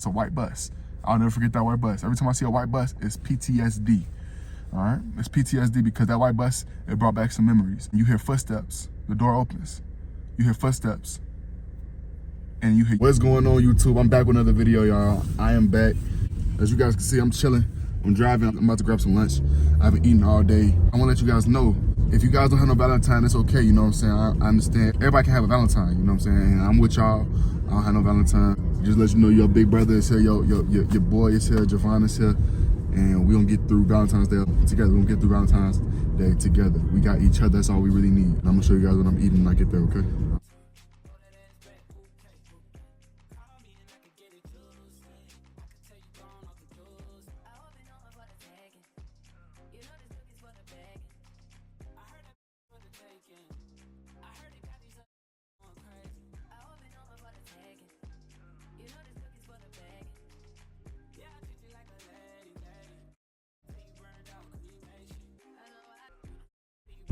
It's a white bus. I'll never forget that white bus. Every time I see a white bus, it's PTSD. All right, it's PTSD because that white bus, it brought back some memories. You hear footsteps, the door opens. You hear footsteps, and you hear, what's going on, YouTube? I'm back with another video, y'all. I am back. As you guys can see, I'm chilling. I'm driving. I'm about to grab some lunch. I haven't eaten all day. I want to let you guys know, if you guys don't have no Valentine, it's okay, you know what I'm saying? I understand. Everybody can have a Valentine, you know what I'm saying? And I'm with y'all. I don't have no Valentine. Just let you know your big brother is here, your boy is here, Issjivan is here. And we're gonna get through Valentine's Day together. We're gonna get through Valentine's Day together. We got each other, that's all we really need. And I'm gonna show you guys what I'm eating when I get there, okay?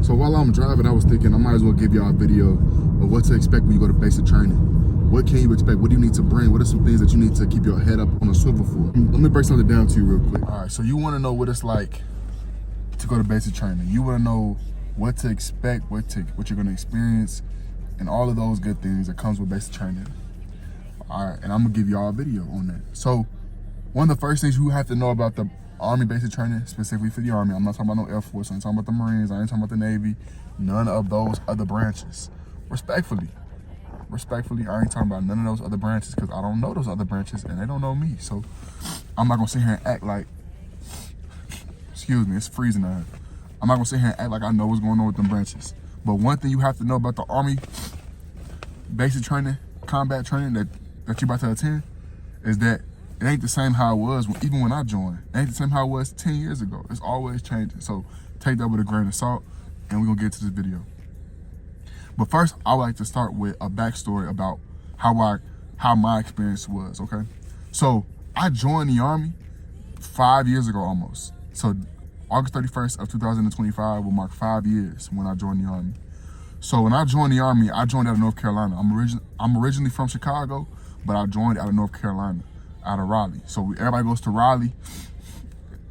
So while I'm driving, I was thinking I might as well give y'all a video of what to expect when you go to basic training. What can you expect? What do you need to bring? What are some things that you need to keep your head up on a swivel for? Let me break something down to you real quick. All right, so you want to know what it's like to go to basic training. You want to know what to expect, what you're going to experience, and all of those good things that comes with basic training. All right, and I'm going to give y'all a video on that. So one of the first things you have to know about the Army basic training, specifically for the Army. I'm not talking about no Air Force. I ain't talking about the Marines. I ain't talking about the Navy. None of those other branches. Respectfully, I ain't talking about none of those other branches because I don't know those other branches and they don't know me. So I'm not gonna sit here and act like, excuse me, it's freezing out. I'm not gonna sit here and act like I know what's going on with them branches. But one thing you have to know about the Army basic training, combat training that you're about to attend is that it ain't the same how it was even when I joined. It ain't the same how it was 10 years ago. It's always changing. So take that with a grain of salt, and we're gonna get to this video. But first, I would like to start with a backstory about how my experience was, okay? So I joined the Army 5 years ago almost. So August 31st of 2025 will mark 5 years when I joined the Army. So when I joined the Army, I joined out of North Carolina. I'm originally from Chicago, but I joined out of North Carolina, out of Raleigh. So everybody goes to Raleigh,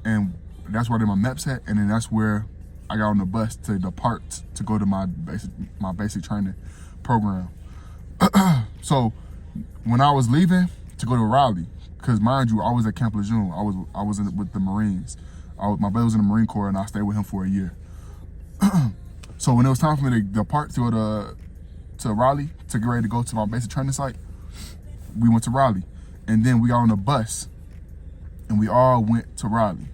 and that's where I did my MEPS at, and then that's where I got on the bus to depart to go to my basic training program. So when I was leaving to go to Raleigh, because mind you, I was at Camp Lejeune. I was with the Marines. My brother was in the Marine Corps, and I stayed with him for a year. So when it was time for me to depart to go to Raleigh to get ready to go to my basic training site, we went to Raleigh. And then we got on a bus, and we all went to Raleigh.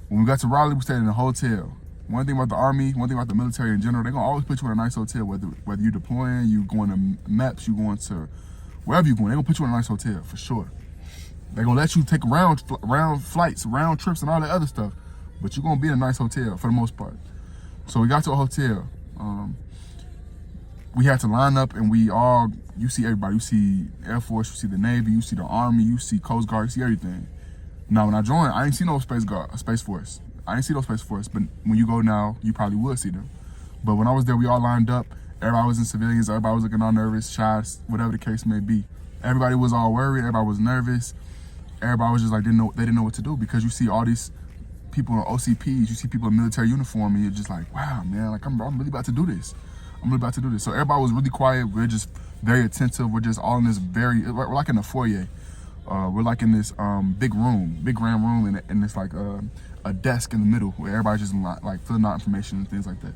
When we got to Raleigh, we stayed in a hotel. One thing about the Army, one thing about the military in general, they're gonna always put you in a nice hotel, whether you're deploying, you going to MEPS, you going to wherever you're going, they're gonna put you in a nice hotel for sure. They're gonna let you take round flights, round trips, and all that other stuff, but you're gonna be in a nice hotel for the most part. So we got to a hotel. We had to line up, and you see everybody. You see Air Force, you see the Navy, you see the Army, you see Coast Guard, you see everything. Now, when I joined, I ain't see no Space Force. I ain't see no Space Force, but when you go now, you probably would see them. But when I was there, we all lined up. Everybody was in civilians. Everybody was looking all nervous, shy, whatever the case may be. Everybody was all worried. Everybody was nervous. Everybody was just like, they didn't know what to do, because you see all these people in OCPs, you see people in military uniform, and you're just like, wow, man, like I'm really about to do this. I'm really about to do this. So everybody was really quiet. We're just very attentive. We're just all in this we're like in a foyer. We're like in this big grand room, and it's like a desk in the middle where everybody's just like filling out information and things like that.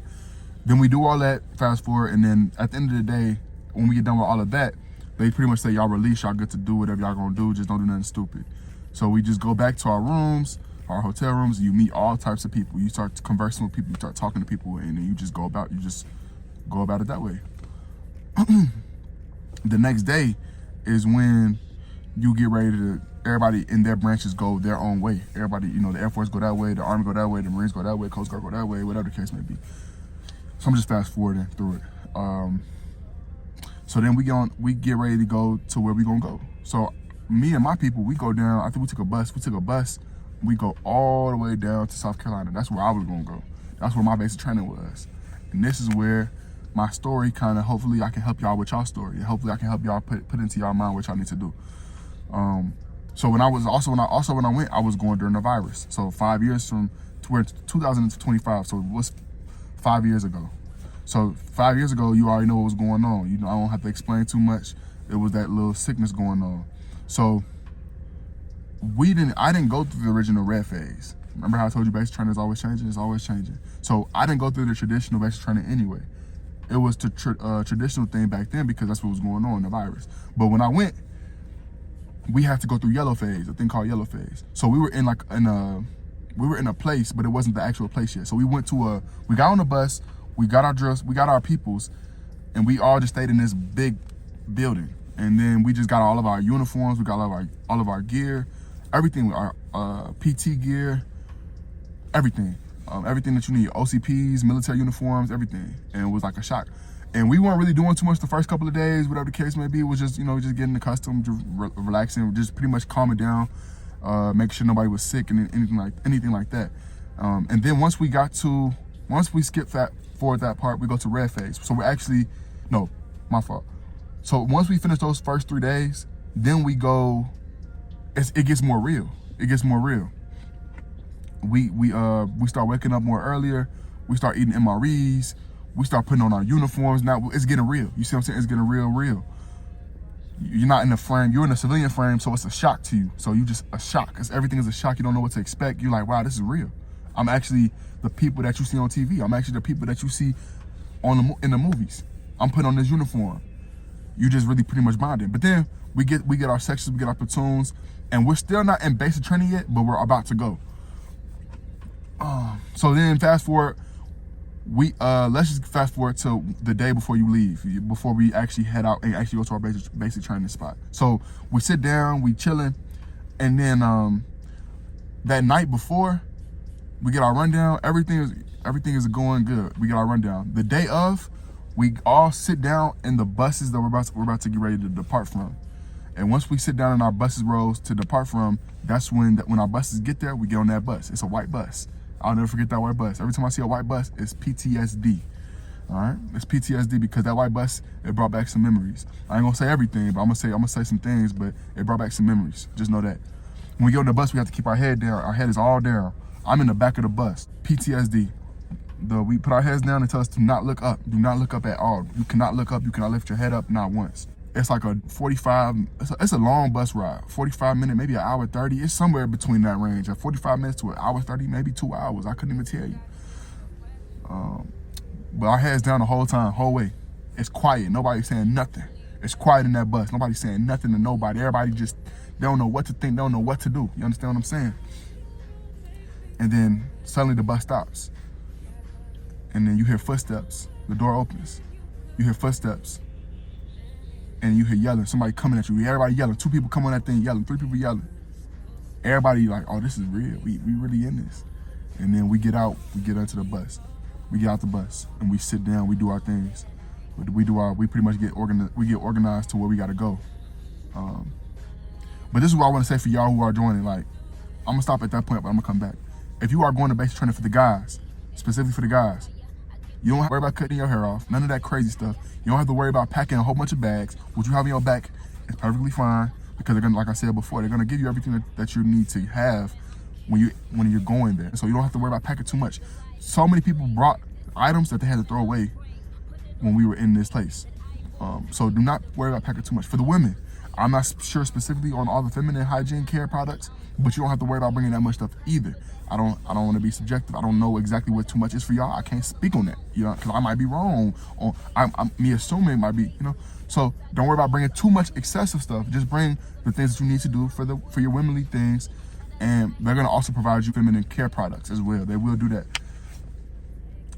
Then we do all that, fast forward, and then at the end of the day, when we get done with all of that, they pretty much say, y'all release, y'all good to do whatever y'all gonna do, just don't do nothing stupid. So we just go back to our rooms, our hotel rooms, and you meet all types of people. You start conversing with people, you start talking to people, and then you just go about it that way. The next day is when you get ready to, everybody in their branches go their own way. Everybody, the Air Force go that way, the Army go that way, the Marines go that way, Coast Guard go that way, whatever the case may be. So I'm just fast forwarding through it. So then we get ready to go to where we gonna go. So me and my people, we go down, I think we took a bus, we go all the way down to South Carolina. That's where I was gonna go. That's where my basic training was. And this is where my story hopefully I can help y'all with y'all story. And hopefully I can help y'all put into y'all mind what y'all need to do. So when I went, I was going during the virus. So 5 years from 2025. So it was 5 years ago. So 5 years ago, you already know what was going on. You know, I don't have to explain too much. It was that little sickness going on. So I didn't go through the original red phase. Remember how I told you basic training is always changing? It's always changing. So I didn't go through the traditional basic training anyway. It was the traditional thing back then because that's what was going on, the virus. But when I went, we had to go through yellow phase, a thing called yellow phase. So we were in a place, but it wasn't the actual place yet. So we got on the bus, we got our drills, we got our peoples, and we all just stayed in this big building. And then we just got all of our uniforms, we got all of our gear, everything, our PT gear, everything. Everything that you need, OCPs, military uniforms, everything. And it was like a shock. And we weren't really doing too much the first couple of days, whatever the case may be. It was just, just getting accustomed, just relaxing, just pretty much calming down, making sure nobody was sick and anything like that. And then once we skip forward that part, we go to red phase. So no, my fault. So once we finish those first 3 days, then we go, it gets more real. It gets more real. We start waking up more earlier. We start eating MREs. We start putting on our uniforms. Now it's getting real. You see what I'm saying? It's getting real. You're not in the frame. You're in a civilian frame, so it's a shock to you. So you just a shock. Because everything is a shock. You don't know what to expect. You're like, wow, this is real. I'm actually the people that you see on TV. I'm actually the people that you see in the movies. I'm putting on this uniform. You just really pretty much bonding. But then we get our sections, we get our platoons, and we're still not in basic training yet, but we're about to go. So then fast forward, let's just fast forward to the day before you leave, before we actually head out and actually go to our basic training spot. So we sit down, we chilling, and then that night before, we get our rundown. Everything is going good. We get our rundown. The day of, we all sit down in the buses that we're about to get ready to depart from. And once we sit down in our buses rows to depart from, that's when our buses get there, we get on that bus. It's a white bus. I'll never forget that white bus. Every time I see a white bus, it's PTSD. All right, it's PTSD because that white bus, it brought back some memories. I ain't gonna say everything, but I'm gonna say some things, but it brought back some memories. Just know that. When we get on the bus, we have to keep our head down. Our head is all down. I'm in the back of the bus. PTSD. We put our heads down and tell us to not look up. Do not look up at all. You cannot look up. You cannot lift your head up, not once. It's like it's a long bus ride. 45 minutes, maybe an hour 30. It's somewhere between that range. At 45 minutes to an hour 30, maybe 2 hours. I couldn't even tell you. But our heads down the whole time, whole way. It's quiet. Nobody's saying nothing. It's quiet in that bus. Nobody's saying nothing to nobody. Everybody just, they don't know what to think. They don't know what to do. You understand what I'm saying? And then suddenly the bus stops. And then you hear footsteps. The door opens. You hear footsteps. And you hear yelling, somebody coming at you. Everybody yelling. 2 people come on that thing yelling. 3 people yelling. Everybody like, oh, this is real. We really in this. And then we get out. We get onto the bus. We get out the bus and we sit down. We do our things. We pretty much get organized. We get organized to where we got to go. But this is what I want to say for y'all who are joining. Like, I'm gonna stop at that point, but I'm gonna come back. If you are going to basic training for the guys, specifically for the guys, you don't have to worry about cutting your hair off, none of that crazy stuff. You don't have to worry about packing a whole bunch of bags. What you have in your back is perfectly fine because they're gonna, like I said before, they're gonna give you everything that you need to have when you're going there. So you don't have to worry about packing too much. So many people brought items that they had to throw away when we were in this place. So do not worry about packing too much. For the women, I'm not sure specifically on all the feminine hygiene care products, but you don't have to worry about bringing that much stuff either. I don't want to be subjective. I don't know exactly what too much is for y'all. I can't speak on that, because I might be wrong. Me assuming it might be, So don't worry about bringing too much excessive stuff. Just bring the things that you need to do for your womanly things, and they're gonna also provide you feminine care products as well. They will do that,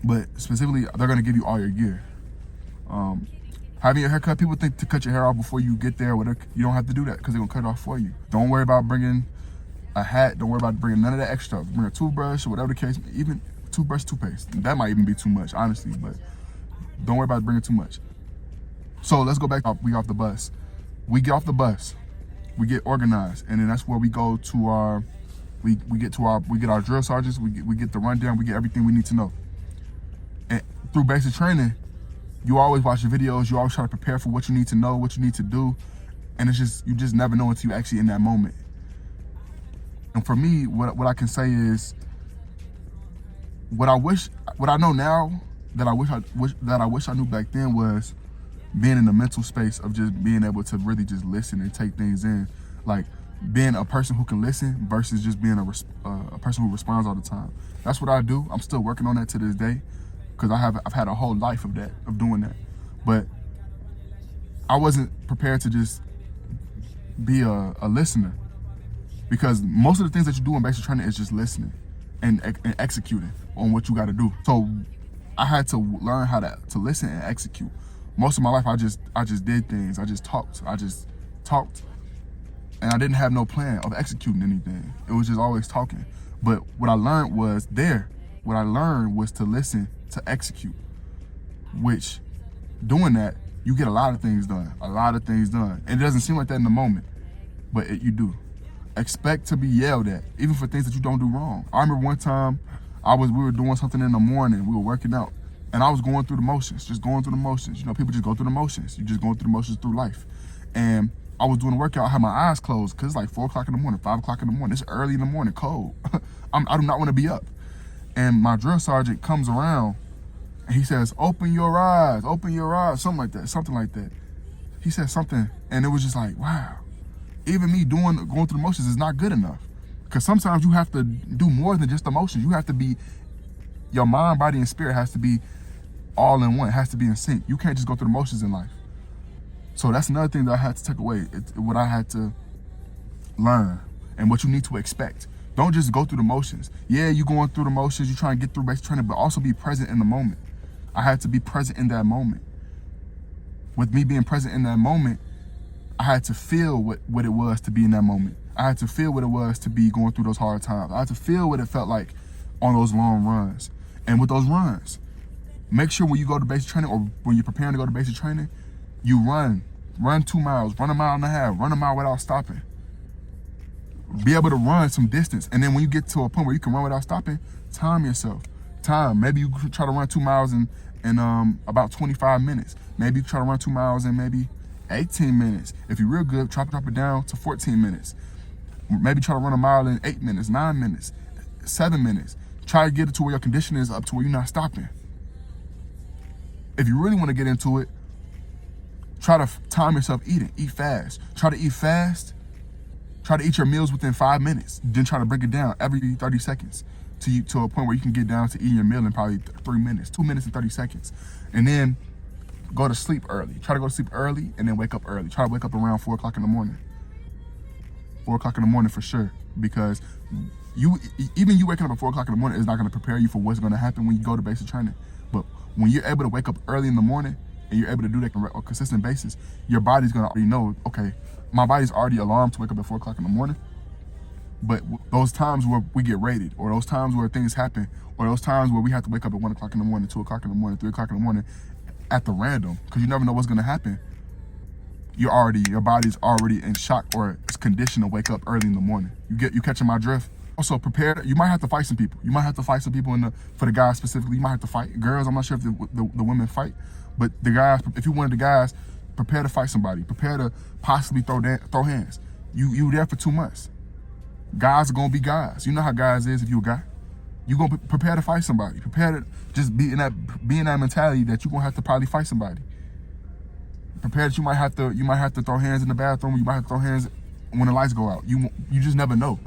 but specifically, they're gonna give you all your gear. Having your hair cut, people think to cut your hair off before you get there. Whatever, you don't have to do that because they're gonna cut it off for you. Don't worry about bringing a hat. Don't worry about bringing none of that extra. Bring a toothbrush or whatever the case, even toothbrush, toothpaste. That might even be too much, honestly, but don't worry about bringing too much. So let's go back. We get off the bus. We get off the bus. We get organized, and then that's where we go to our. We get our drill sergeants. We get the rundown. We get everything we need to know. And through basic training, you always watch your videos. You always try to prepare for what you need to know, what you need to do, and it's just you just never know until you actually in that moment. And for me, what I can say is, what I know now that I wish I knew back then was being in the mental space of just being able to really just listen and take things in, like being a person who can listen versus just being a person who responds all the time. That's what I do. I'm still working on that to this day, because I've had a whole life of doing that. But I wasn't prepared to just be a listener, because most of the things that you do in basic training is just listening and executing on what you got to do. So I had to learn how to listen and execute. Most of my life, I just did things. I just talked, and I didn't have no plan of executing anything. It was just always talking. But what I learned was to listen, to execute, which doing that, you get a lot of things done. And it doesn't seem like that in the moment, but you do. Expect to be yelled at, even for things that you don't do wrong. I remember one time we were doing something in the morning, we were working out, and I was going through the motions, just going through the motions. You know, people just go through the motions. You just going through the motions through life. And I was doing a workout, I had my eyes closed, because it's like 4 o'clock in the morning, 5 o'clock in the morning. It's early in the morning, cold. I do not want to be up. And my drill sergeant comes around, and he says, open your eyes, something like that. He said something, and it was just like, wow. Even me going through the motions is not good enough. Because sometimes you have to do more than just emotions. You have to be, your mind, body, and spirit has to be all in one. It has to be in sync. You can't just go through the motions in life. So that's another thing that I had to take away. What I had to learn and what you need to expect. Don't just go through the motions. Yeah, you going through the motions, you trying to get through basic training, but also be present in the moment. I had to be present in that moment. With me being present in that moment, I had to feel what it was to be in that moment. I had to feel what it was to be going through those hard times. I had to feel what it felt like on those long runs. And with those runs, make sure when you go to basic training, or when you're preparing to go to basic training, you run 2 miles, run 1.5 miles, run a mile without stopping. Be able to run some distance. And then when you get to a point where you can run without stopping, time yourself. Maybe you try to run 2 miles in about 25 minutes. Maybe you try to run 2 miles in maybe 18 minutes. If you're real good, drop it down to 14 minutes. Maybe try to run a mile in 8 minutes, 9 minutes, 7 minutes. Try to get it to where your conditioning is up to where you're not stopping. If you really want to get into it, try to time yourself eating. Eat fast. Try to eat fast. Try to eat your meals within 5 minutes. Then try to break it down every 30 seconds to a point where you can get down to eating your meal in probably 3 minutes, 2 minutes and 30 seconds. And then go to sleep early. Try to go to sleep early and then wake up early. Try to wake up around 4 o'clock in the morning. 4 o'clock in the morning for sure. Because you waking up at 4 o'clock in the morning is not going to prepare you for what's going to happen when you go to basic training. But when you're able to wake up early in the morning and you're able to do that on a consistent basis, your body's going to already know, okay, my body's already alarmed to wake up at 4 o'clock in the morning. But those times where we get raided, or those times where things happen, or those times where we have to wake up at 1 o'clock in the morning, 2 o'clock in the morning, 3 o'clock in the morning, at the random, because you never know what's going to happen. Your body's already in shock or it's conditioned to wake up early in the morning. You catching my drift? Also prepare. You might have to fight some people. For the guys specifically, you might have to fight. Girls, I'm not sure if the women fight, but the guys, if you one of the guys, prepare to fight somebody. Prepare to possibly throw hands. You there for 2 months. Guys are gonna be guys. You know how guys is if you a guy. You gonna prepare to fight somebody. Prepare to just be in that mentality that you gonna have to probably fight somebody. Prepare that you might have to throw hands in the bathroom. You might have to throw hands when the lights go out. You just never know.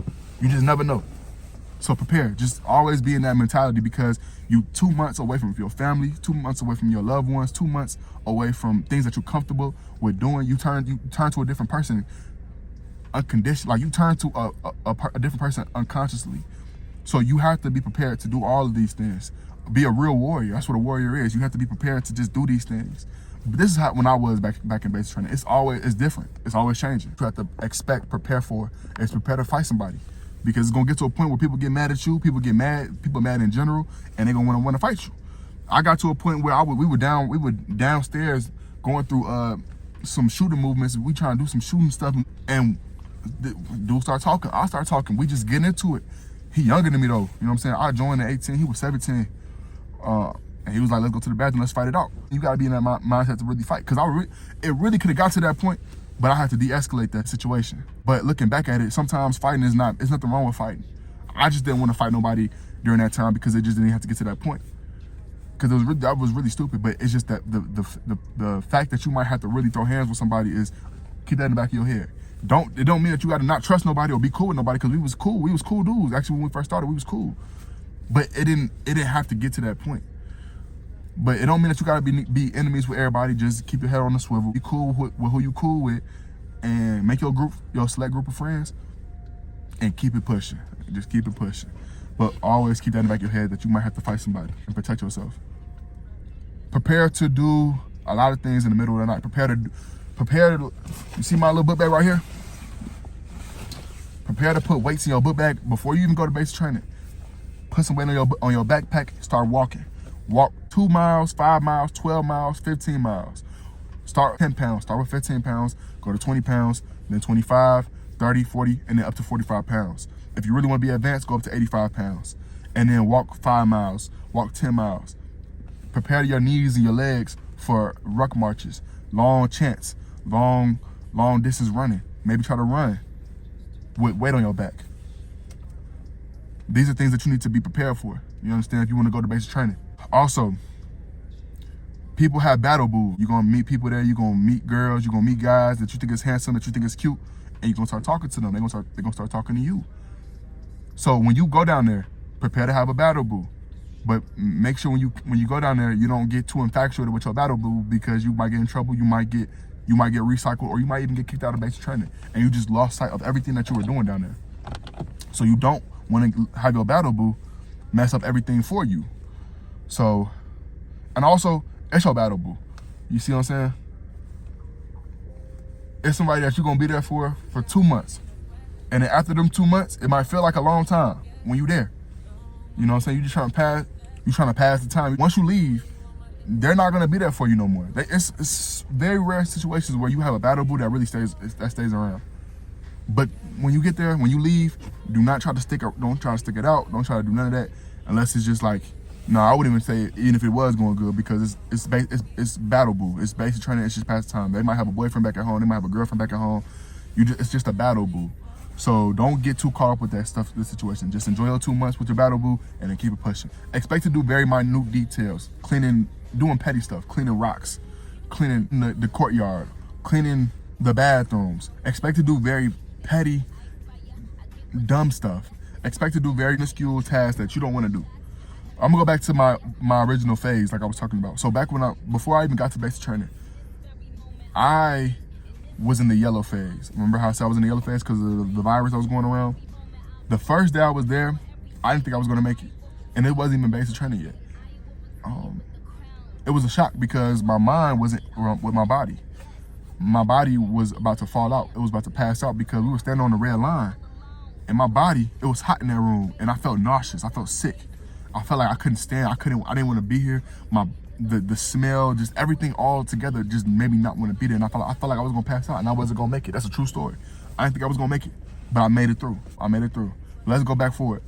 So prepare. Just always be in that mentality, because you 2 months away from your family, 2 months away from your loved ones, 2 months away from things that you're comfortable with doing. You turn to a different person unconditionally. Like you turn to a different person unconsciously. So you have to be prepared to do all of these things. Be a real warrior. That's what a warrior is. You have to be prepared to just do these things. But this is how when I was back in basic training. It's different. It's always changing. You have to prepare to fight somebody. Because it's gonna get to a point where people get mad at you, people are mad in general, and they're gonna want to fight you. I got to a point where we were downstairs going through some shooting movements. We trying to do some shooting stuff, and the dude start talking. I start talking. We just getting into it. He younger than me though. You know what I'm saying? I joined at 18. He was 17. And he was like, let's go to the bathroom, let's fight it out. You gotta be in that mindset to really fight. Because it really could have got to that point but I had to de-escalate that situation. But looking back at it, sometimes fighting it's nothing wrong with fighting. I just didn't want to fight nobody during that time because it just didn't have to get to that point. Because that was really stupid. But it's just that the fact that you might have to really throw hands with somebody is, keep that in the back of your head. It don't mean that you got to not trust nobody or be cool with nobody, because we was cool. We was cool dudes. Actually, when we first started, we was cool. But it didn't have to get to that point. But it don't mean that you gotta be enemies with everybody. Just keep your head on the swivel. Be cool with who you cool with, and make your select group of friends, and keep it pushing. Just keep it pushing. But always keep that in the back of your head that you might have to fight somebody and protect yourself. Prepare to do a lot of things in the middle of the night. Prepare to. You see my little book bag right here? Prepare to put weights in your book bag before you even go to basic training. Put some weight on your backpack. Start walking. Walk 2 miles, 5 miles, 12 miles, 15 miles. Start 10 pounds. Start with 15 pounds. Go to 20 pounds, then 25, 30, 40, and then up to 45 pounds. If you really want to be advanced, go up to 85 pounds. And then walk 5 miles. Walk 10 miles. Prepare your knees and your legs for ruck marches, long chants, long distance running. Maybe try to run with weight on your back. These are things that you need to be prepared for. You understand? If you want to go to basic training. Also, people have battle boo. You're going to meet people there. You're going to meet girls. You're going to meet guys that you think is handsome, that you think is cute, and you're going to start talking to them. They're going to start talking to you. So when you go down there, prepare to have a battle boo. But make sure when you go down there, you don't get too infatuated with your battle boo, because you might get in trouble. You might get recycled, or you might even get kicked out of basic training, and you just lost sight of everything that you were doing down there. So you don't want to have your battle boo mess up everything for you. So, and also, it's your battle boo. You see what I'm saying? It's somebody that you're going to be there for 2 months. And then after them 2 months, it might feel like a long time when you're there. You know what I'm saying? You're just trying to pass the time. Once you leave, they're not going to be there for you no more. It's very rare situations where you have a battle boo that really stays around. But when you get there, when you leave, don't try to stick it out. Don't try to do none of that unless it's just like, no, I wouldn't even say it, even if it was going good, because it's battle boo. It's basic training. It's just past time. They might have a boyfriend back at home. They might have a girlfriend back at home. It's just a battle boo. So don't get too caught up with that stuff, this situation. Just enjoy your 2 months with your battle boo, and then keep it pushing. Expect to do very minute details, doing petty stuff, cleaning rocks, cleaning the courtyard, cleaning the bathrooms. Expect to do very petty, dumb stuff. Expect to do very minuscule tasks that you don't want to do. I'm gonna go back to my original phase, like I was talking about. So before I even got to basic training, I was in the yellow phase. Remember how I said I was in the yellow phase because of the virus that was going around? The first day I was there, I didn't think I was gonna make it, and it wasn't even basic training yet. It was a shock because my mind wasn't with my body. My body was about to fall out. It was about to pass out because we were standing on the red line, and my body, it was hot in that room, and I felt nauseous. I felt sick. I felt like I couldn't stand. I didn't want to be here. The smell, just everything all together just made me not want to be there. And I felt like I was gonna pass out and I wasn't gonna make it. That's a true story. I didn't think I was gonna make it, but I made it through. Let's go back forward.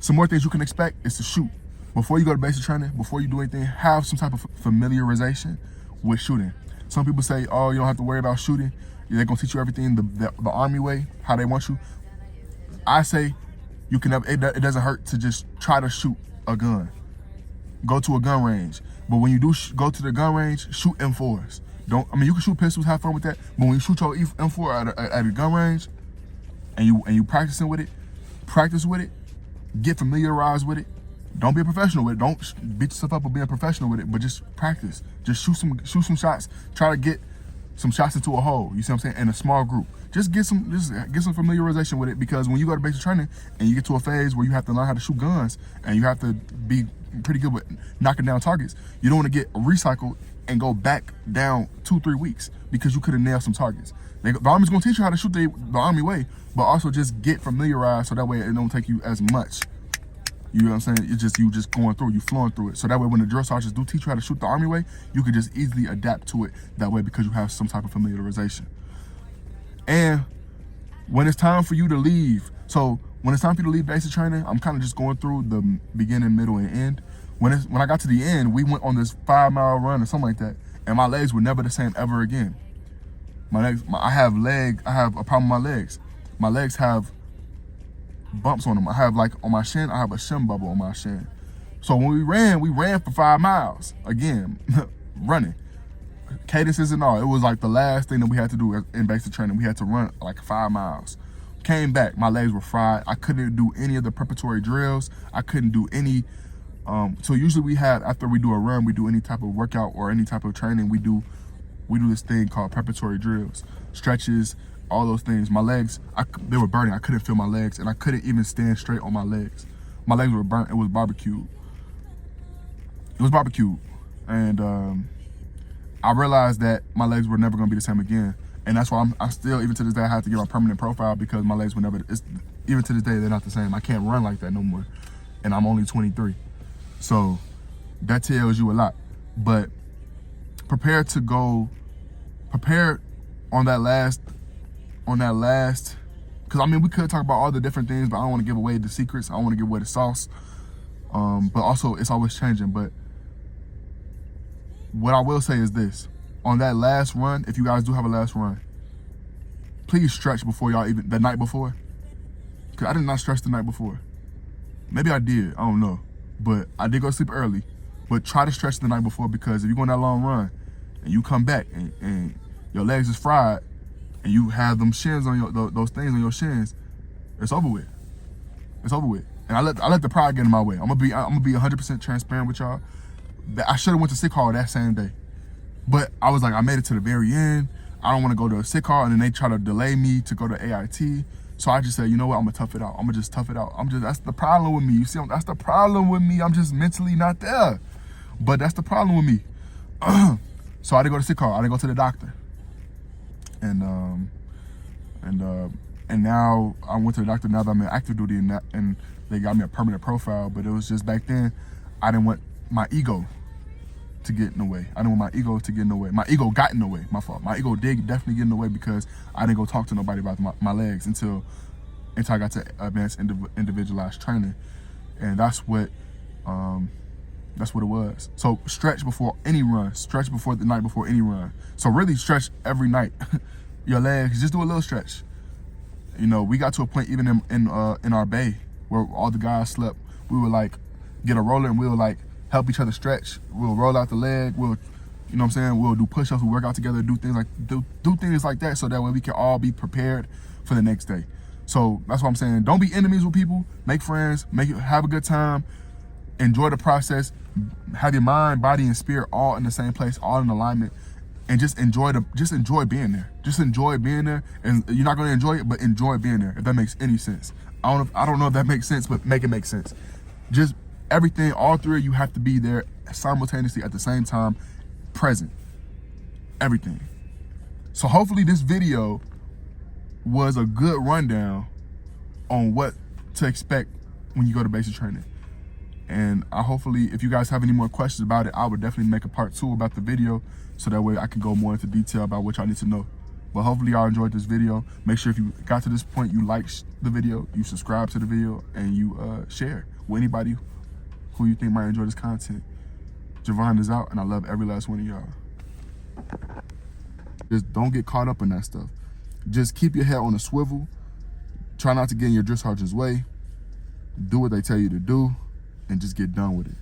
Some more things you can expect is to shoot. Before you go to basic training, before you do anything, have some type of familiarization with shooting. Some people say, oh, you don't have to worry about shooting. They're gonna teach you everything the Army way, how they want you. I say, it doesn't hurt to just try to shoot a gun. Go to a gun range. But when you do go to the gun range, shoot M4s. You can shoot pistols, have fun with that. But when you shoot your M4 at a gun range, and you practice with it, get familiarized with it. Don't be a professional with it. Don't beat yourself up for being a professional with it, but just practice. Just shoot some shots. Try to get some shots into a hole. You see what I'm saying? In a small group. Just get some familiarization with it, because when you go to basic training and you get to a phase where you have to learn how to shoot guns and you have to be pretty good with knocking down targets, you don't want to get recycled and go back down 2-3 weeks because you could have nailed some targets. The Army's gonna teach you how to shoot the Army way, but also just get familiarized so that way it don't take you as much. You know what I'm saying? It's just you going through, you flowing through it. So that way when the drill sergeants do teach you how to shoot the Army way, you can just easily adapt to it that way because you have some type of familiarization. And when it's time for you to leave, so when it's time for you to leave basic training, I'm kind of just going through the beginning, middle, and end. When I got to the end, we went on this 5-mile run or something like that, and my legs were never the same ever again. I have a problem with my legs. My legs have bumps on them. I have like on my shin, I have a shin bubble on my shin. So when we ran for 5 miles. Again, running. Cadences and all. It was like the last thing that we had to do in basic training. We had to run like 5 miles. Came back, my legs were fried. I couldn't do any of the preparatory drills. I couldn't do any, so usually after we do a run, we do any type of workout or any type of training, we do this thing called preparatory drills, stretches, all those things. My legs, they were burning. I couldn't feel my legs, and I couldn't even stand straight on my legs. My legs were burnt. It was barbecued. And I realized that my legs were never gonna be the same again. And that's why I still, even to this day, I had to get my permanent profile, because my legs were never, even to this day, they're not the same. I can't run like that no more. And I'm only 23. So that tells you a lot. But prepare on that last, because I mean, we could talk about all the different things, but I don't want to give away the secrets. I don't want to give away the sauce. But also, it's always changing. But what I will say is this. On that last run, if you guys do have a last run, please stretch before y'all even, the night before. Because I did not stretch the night before. Maybe I did, I don't know. But I did go to sleep early. But try to stretch the night before, because if you go on that long run and you come back and your legs is fried and you have them shins on those things on your shins, it's over with. It's over with. And I let the pride get in my way. I'm gonna be 100% transparent with y'all. I should have went to sick hall that same day. But I was like, I made it to the very end. I don't want to go to a sick hall, and then they try to delay me to go to AIT. So I just said, you know what, I'm gonna tough it out. I'm gonna just tough it out. That's the problem with me. You see, that's the problem with me. I'm just mentally not there. But that's the problem with me. So I didn't go to sick hall. I didn't go to the doctor. And now I went to the doctor now that I'm in active duty, and they got me a permanent profile. But it was just back then, I didn't want my ego to get in the way. I didn't want my ego to get in the way. My ego got in the way, my fault. My ego did definitely get in the way, because I didn't go talk to nobody about my legs until I got to advanced individualized training. And that's what it was. So stretch before any run, stretch before the night before any run. So really stretch every night. Your legs, just do a little stretch. You know, we got to a point even in our bay where all the guys slept, we would like get a roller and we would like help each other stretch. We'll roll out the leg. We'll, you know what I'm saying? We'll do push-ups. We'll work out together. Do things like that, so that way we can all be prepared for the next day. So that's what I'm saying. Don't be enemies with people. Make friends. Have a good time. Enjoy the process. Have your mind, body, and spirit all in the same place, all in alignment, and just enjoy being there. Just enjoy being there. And you're not going to enjoy it, but enjoy being there. If that makes any sense. I don't know if that makes sense, but make it make sense. Just everything, all three of you have to be there simultaneously at the same time, present. Everything. So hopefully this video was a good rundown on what to expect when you go to basic training. And hopefully, if you guys have any more questions about it, I would definitely make a part 2 about the video, so that way I can go more into detail about what y'all need to know. But hopefully y'all enjoyed this video. Make sure if you got to this point, you like the video, you subscribe to the video, and you share with anybody who you think might enjoy this content. Issjivan is out, and I love every last one of y'all. Just don't get caught up in that stuff. Just keep your head on a swivel. Try not to get in your dress sergeant's way. Do what they tell you to do, and just get done with it.